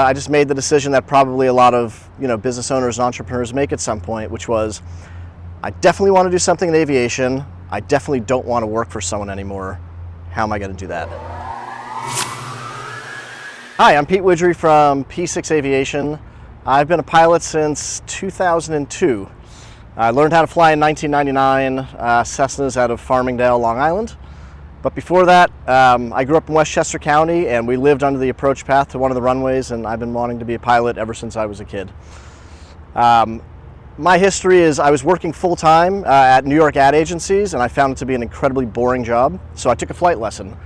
I just made the decision that probably a lot of business owners and entrepreneurs make at some point, which was I definitely want to do something in aviation. I definitely don't want to work for someone anymore. How am I going to do that? Hi, I'm Pete Widgery from P6 Aviation. I've been a pilot since 2002. I learned how to fly in 1999, Cessnas out of Farmingdale, Long Island. But before that, I grew up in Westchester County and we lived under the approach path to one of the runways, and I've been wanting to be a pilot ever since I was a kid. My history is I was working full-time at New York ad agencies, and I found it to be an incredibly boring job. So I took a flight lesson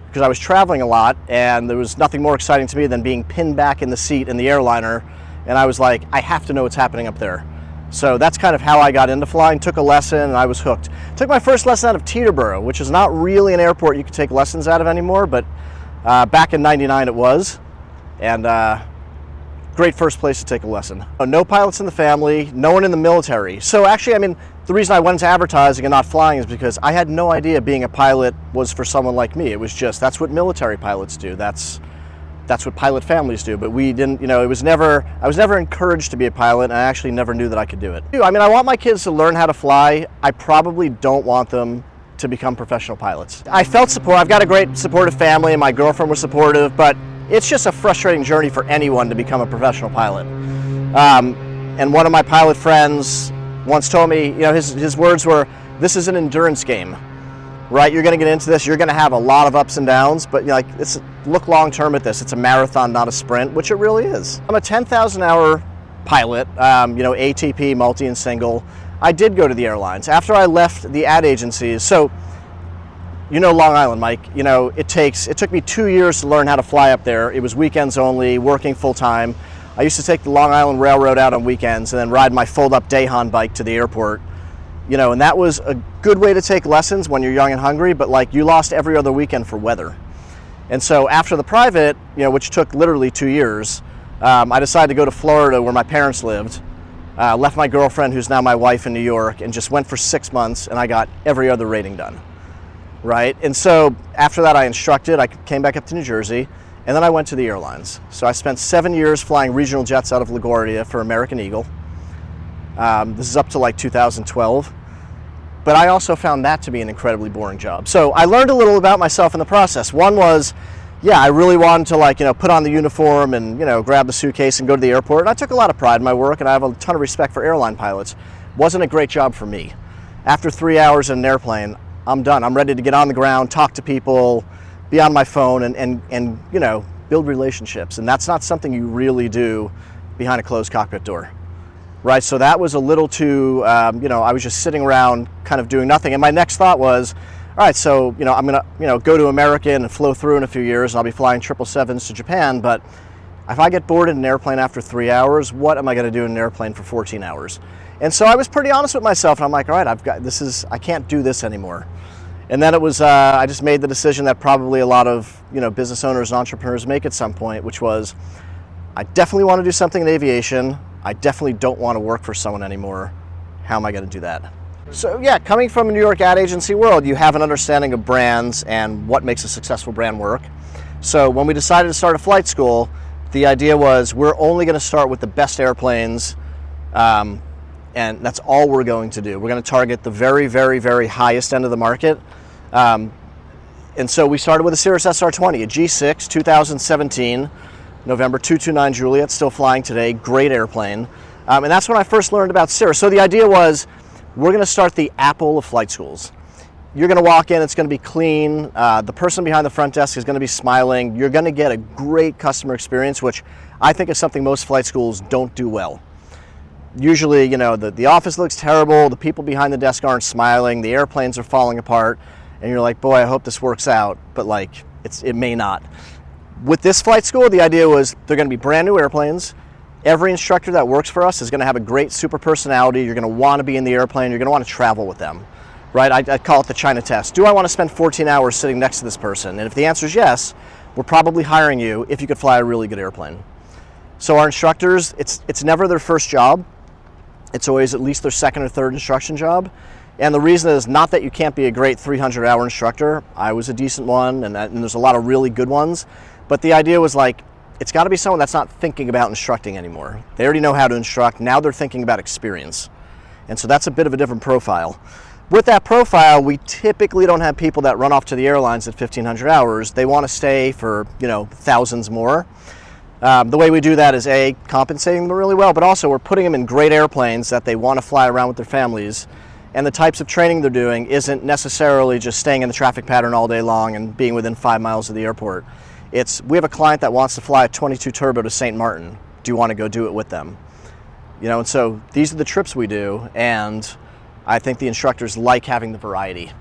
because I was traveling a lot and there was nothing more exciting to me than being pinned back in the seat in the airliner. And I was like, I have to know what's happening up there. So that's kind of how I got into flying, took a lesson, and I was hooked. Took my first lesson out of Teterboro, which is not really an airport you can take lessons out of anymore, but back in '99 it was. And great first place to take a lesson. No pilots in the family, no one in the military. So actually, I mean, the reason I went into advertising and not flying is because I had no idea being a pilot was for someone like me. It was just, that's what military pilots do. That's what pilot families do, but we didn't, I was never encouraged to be a pilot, and I actually never knew that I could do it. I mean, I want my kids to learn how to fly. I probably don't want them to become professional pilots. I felt support. I've got a great supportive family, and my girlfriend was supportive, but it's just a frustrating journey for anyone to become a professional pilot. And one of my pilot friends once told me, his words were, "This is an endurance game. Right, you're going to get into this, you're going to have a lot of ups and downs, but look long term at this. It's a marathon, not a sprint," which it really is. I'm a 10,000 hour pilot, ATP, multi and single. I did go to the airlines. After I left the ad agencies, so Long Island, Mike, it took me 2 years to learn how to fly up there. It was weekends only, working full time. I used to take the Long Island Railroad out on weekends and then ride my fold up Dayhan bike to the airport. And that was a good way to take lessons when you're young and hungry, but you lost every other weekend for weather. And so after the private, which took literally 2 years, I decided to go to Florida where my parents lived, left my girlfriend, who's now my wife, in New York, and just went for 6 months, and I got every other rating done, right? And so after that I instructed, I came back up to New Jersey, and then I went to the airlines. So I spent 7 years flying regional jets out of LaGuardia for American Eagle. This is up to 2012. But I also found that to be an incredibly boring job. So I learned a little about myself in the process. One was, I really wanted to put on the uniform and, grab the suitcase and go to the airport. And I took a lot of pride in my work, and I have a ton of respect for airline pilots. Wasn't a great job for me. After 3 hours in an airplane, I'm done. I'm ready to get on the ground, talk to people, be on my phone and build relationships. And that's not something you really do behind a closed cockpit door. Right, so that was a little too, I was just sitting around kind of doing nothing. And my next thought was, all right, so, I'm going to, go to American and flow through in a few years, and I'll be flying 777s to Japan. But if I get bored in an airplane after 3 hours, what am I going to do in an airplane for 14 hours? And so I was pretty honest with myself, and I'm like, all right, I can't do this anymore. And then it was, I just made the decision that probably a lot of, business owners and entrepreneurs make at some point, which was, I definitely want to do something in aviation. I definitely don't want to work for someone anymore. How am I going to do that? So coming from a New York ad agency world, you have an understanding of brands and what makes a successful brand work. So when we decided to start a flight school, the idea was we're only going to start with the best airplanes, and that's all we're going to do. We're going to target the very, very, very highest end of the market. And so we started with a Cirrus SR20, a G6, 2017. November 229 Juliet, still flying today, great airplane. And that's when I first learned about Cirrus. So the idea was, we're going to start the Apple of flight schools. You're going to walk in, it's going to be clean, the person behind the front desk is going to be smiling, you're going to get a great customer experience, which I think is something most flight schools don't do well. Usually, the office looks terrible, the people behind the desk aren't smiling, the airplanes are falling apart, and you're like, boy, I hope this works out, but it may not. With this flight school, the idea was they're going to be brand new airplanes. Every instructor that works for us is going to have a great super personality. You're going to want to be in the airplane. You're going to want to travel with them, right? I call it the China test. Do I want to spend 14 hours sitting next to this person? And if the answer is yes, we're probably hiring you if you could fly a really good airplane. So our instructors, it's never their first job. It's always at least their second or third instruction job. And the reason is not that you can't be a great 300-hour instructor. I was a decent one, and there's a lot of really good ones. But the idea was it's got to be someone that's not thinking about instructing anymore. They already know how to instruct. Now they're thinking about experience. And so that's a bit of a different profile. With that profile, we typically don't have people that run off to the airlines at 1,500 hours. They want to stay for, thousands more. The way we do that is A, compensating them really well, but also we're putting them in great airplanes that they want to fly around with their families. And the types of training they're doing isn't necessarily just staying in the traffic pattern all day long and being within 5 miles of the airport. We have a client that wants to fly a 22 turbo to St. Martin. Do you want to go do it with them? And so these are the trips we do, and I think the instructors like having the variety.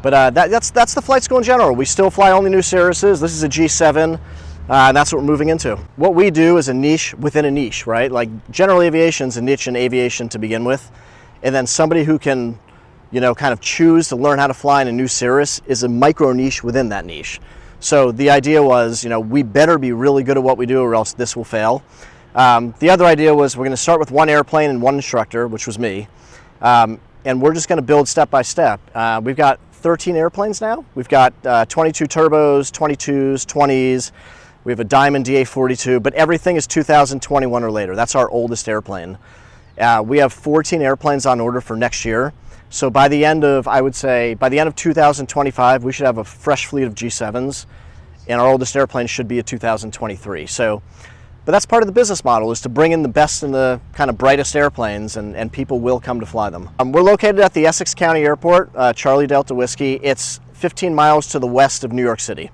But that's the flight school in general. We still fly only new Cirruses. This is a G7, and that's what we're moving into. What we do is a niche within a niche, right? Like general aviation's a niche in aviation to begin with, and then somebody who can, kind of choose to learn how to fly in a new Cirrus is a micro niche within that niche. So the idea was, we better be really good at what we do or else this will fail. The other idea was we're going to start with one airplane and one instructor, which was me, and we're just going to build step by step. We've got 13 airplanes now. We've got 22 turbos, 22s, 20s. We have a Diamond DA-42, but everything is 2021 or later. That's our oldest airplane. We have 14 airplanes on order for next year. So by the end of, I would say, by the end of 2025, we should have a fresh fleet of G7s, and our oldest airplane should be a 2023. But that's part of the business model, is to bring in the best and the kind of brightest airplanes, and people will come to fly them. We're located at the Essex County Airport, Charlie Delta Whiskey. It's 15 miles to the west of New York City.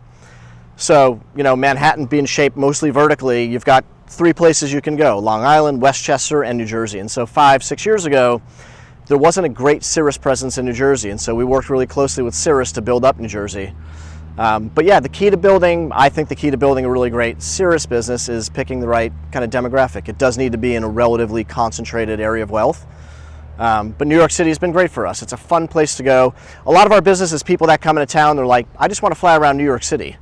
So, Manhattan being shaped mostly vertically, you've got 3 places you can go: Long Island, Westchester, and New Jersey. And so 5-6 years ago, there wasn't a great Cirrus presence in New Jersey, and so we worked really closely with Cirrus to build up New Jersey. But yeah, I think the key to building a really great Cirrus business is picking the right kind of demographic. It does need to be in a relatively concentrated area of wealth. But New York City has been great for us. It's a fun place to go. A lot of our business is people that come into town, they're like, I just want to fly around New York City.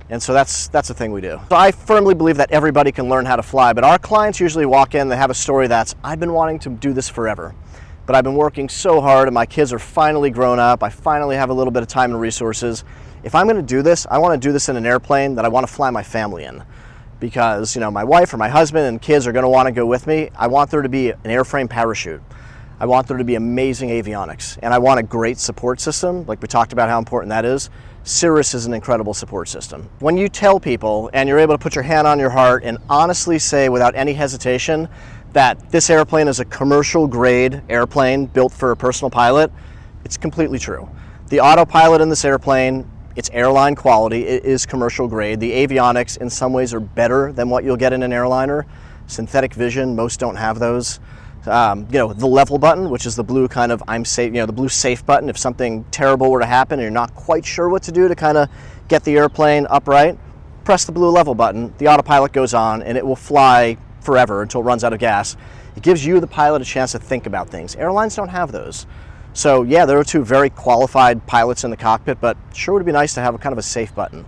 And so that's the thing we do. So I firmly believe that everybody can learn how to fly, but our clients usually walk in, they have a story that's, I've been wanting to do this forever, but I've been working so hard and my kids are finally grown up. I finally have a little bit of time and resources. If I'm going to do this, I want to do this in an airplane that I want to fly my family in, because my wife or my husband and kids are going to want to go with me. I want there to be an airframe parachute. I want there to be amazing avionics, and I want a great support system. Like we talked about how important that is. Cirrus is an incredible support system. When you tell people and you're able to put your hand on your heart and honestly say without any hesitation that this airplane is a commercial grade airplane built for a personal pilot, it's completely true. The autopilot in this airplane, it's airline quality, it is commercial grade. The avionics in some ways are better than what you'll get in an airliner. Synthetic vision, most don't have those. The level button, which is the blue kind of I'm safe, the blue safe button. If something terrible were to happen and you're not quite sure what to do to kind of get the airplane upright, press the blue level button, the autopilot goes on, and it will fly forever until it runs out of gas. It gives you, the pilot, a chance to think about things. Airlines don't have those. So yeah, there are 2 very qualified pilots in the cockpit, but sure would be nice to have a kind of a safe button.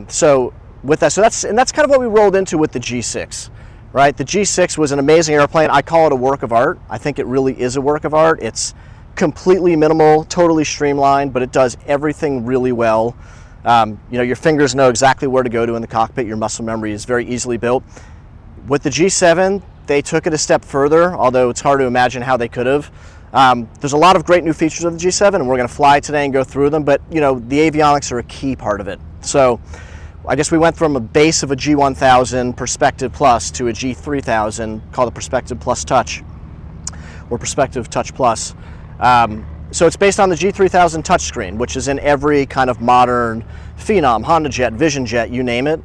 So that's kind of what we rolled into with the G6. Right, the G6 was an amazing airplane. I call it a work of art. I think it really is a work of art. It's completely minimal, totally streamlined, but it does everything really well. Your fingers know exactly where to go to in the cockpit. Your muscle memory is very easily built. With the G7, they took it a step further, although it's hard to imagine how they could have. There's a lot of great new features of the G7, and we're going to fly today and go through them, but the avionics are a key part of it. So I guess we went from a base of a G1000 Perspective Plus to a G3000 called the Perspective Plus Touch, or Perspective Touch Plus. So it's based on the G3000 touchscreen, which is in every kind of modern Phenom, Honda Jet, Vision Jet, you name it.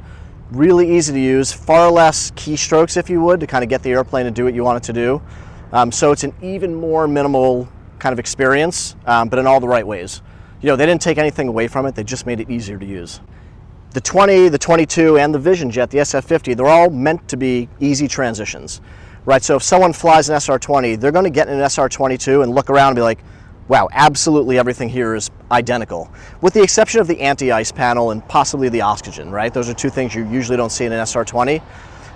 Really easy to use, far less keystrokes, if you would, to kind of get the airplane to do what you want it to do. So it's an even more minimal kind of experience, but in all the right ways. They didn't take anything away from it, they just made it easier to use. The 20, the 22, and the Vision Jet, the SF-50, they're all meant to be easy transitions, right? So if someone flies an SR-20, they're going to get in an SR-22 and look around and be like, wow, absolutely everything here is identical, with the exception of the anti-ice panel and possibly the oxygen, right? Those are 2 things you usually don't see in an SR-20.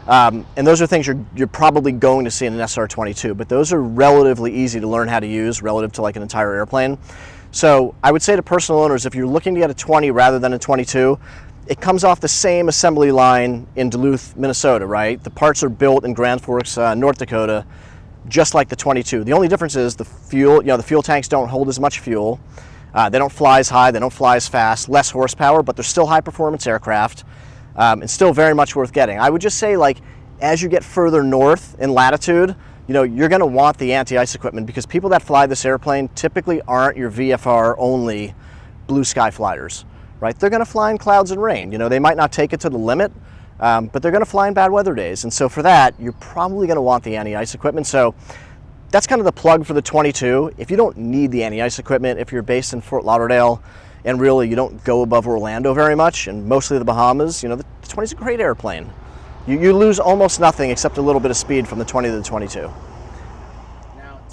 And those are things you're probably going to see in an SR-22, but those are relatively easy to learn how to use relative to like an entire airplane. So I would say to personal owners, if you're looking to get a 20 rather than a 22, it comes off the same assembly line in Duluth, Minnesota, right? The parts are built in Grand Forks, North Dakota, just like the 22. The only difference is the fuel, the fuel tanks don't hold as much fuel. They don't fly as high, they don't fly as fast, less horsepower, but they're still high performance aircraft, and still very much worth getting. I would just say, like, as you get further north in latitude, you're going to want the anti-ice equipment, because people that fly this airplane typically aren't your VFR only blue sky flyers, right? They're going to fly in clouds and rain. They might not take it to the limit, but they're going to fly in bad weather days. And so for that, you're probably going to want the anti-ice equipment. So that's kind of the plug for the 22. If you don't need the anti-ice equipment, if you're based in Fort Lauderdale and really you don't go above Orlando very much, and mostly the Bahamas, the 20 is a great airplane. You lose almost nothing except a little bit of speed from the 20 to the 22.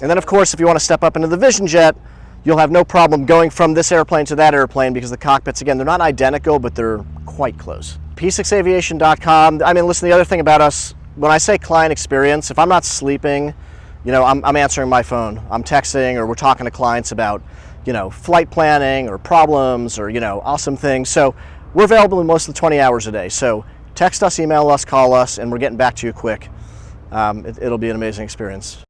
And then, of course, if you want to step up into the Vision Jet, you'll have no problem going from this airplane to that airplane, because the cockpits, again, they're not identical, but they're quite close. P6aviation.com. I mean, listen, the other thing about us, when I say client experience, if I'm not sleeping, I'm answering my phone. I'm texting, or we're talking to clients about, flight planning or problems or, awesome things. So we're available in most of the 20 hours a day. So text us, email us, call us, and we're getting back to you quick. It'll be an amazing experience.